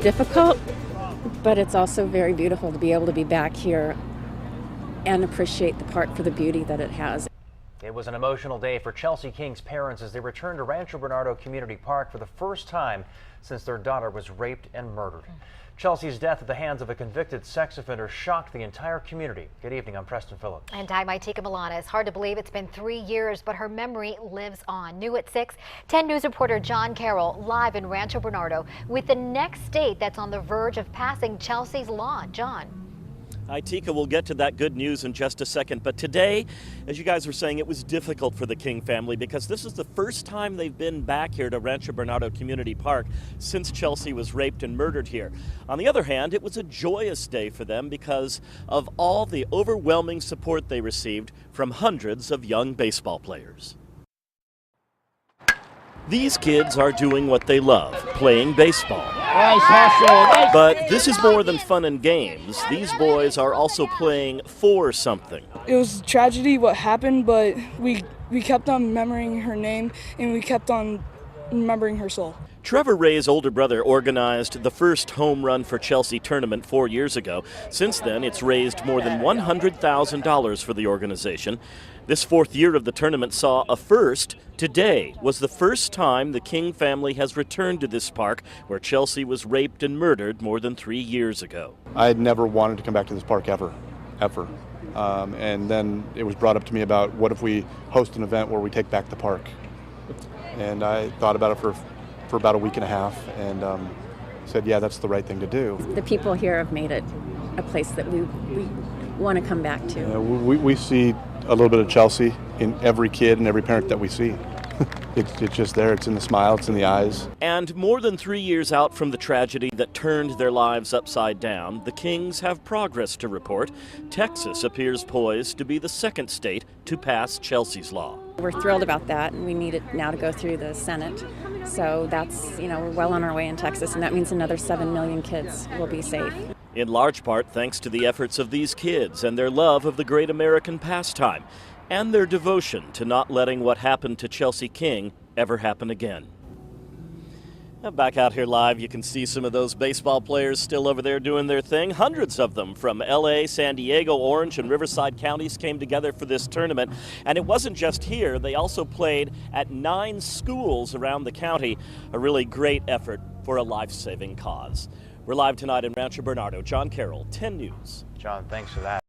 difficult, but it's also very beautiful to be able to be back here and appreciate the park for the beauty that it has. It was an emotional day for Chelsea King's parents as they returned to Rancho Bernardo Community Park for the first time since their daughter was raped and murdered. Chelsea's death at the hands of a convicted sex offender shocked the entire community. Good evening, I'm Preston Phillips. And I'm Itika Milana. It's hard to believe it's been 3 years, but her memory lives on. New at 6, 10 News reporter John Carroll live in Rancho Bernardo with the next state that's on the verge of passing Chelsea's law. John. Itika, we'll get to that good news in just a second, but today, as you guys were saying, it was difficult for the King family because this is the first time they've been back here to Rancho Bernardo Community Park since Chelsea was raped and murdered here. On the other hand, it was a joyous day for them because of all the overwhelming support they received from hundreds of young baseball players. These kids are doing what they love, playing baseball. But this is more than fun and games. These boys are also playing for something. It was a tragedy what happened, but we kept on remembering her name and we kept on remembering her soul. Trevor Ray's older brother organized the first home run for Chelsea tournament 4 years ago. Since then, it's raised more than $100,000 for the organization. This fourth year of the tournament saw a first. Today was the first time the King family has returned to this park where Chelsea was raped and murdered more than 3 years ago. I had never wanted to come back to this park ever. And then it was brought up to me about what if we host an event where we take back the park. And I thought about it for about a week and a half and said, yeah, that's the right thing to do. The people here have made it a place that we want to come back to. We see a little bit of Chelsea in every kid and every parent that we see. It's just there. It's in the smile. It's in the eyes. And more than 3 years out from the tragedy that turned their lives upside down, the Kings have progress to report. Texas appears poised to be the second state to pass Chelsea's law. We're thrilled about that, and we need it now to go through the Senate. So that's, we're well on our way in Texas, and that means another 7 million kids will be safe. In large part thanks to the efforts of these kids and their love of the great American pastime, and their devotion to not letting what happened to Chelsea King ever happen again. Now back out here live, you can see some of those baseball players still over there doing their thing. Hundreds of them from LA, San Diego, Orange, and Riverside counties came together for this tournament. And it wasn't just here, they also played at 9 schools around the county. A really great effort for a life-saving cause. We're live tonight in Rancho Bernardo. John Carroll, 10 News. John, thanks for that.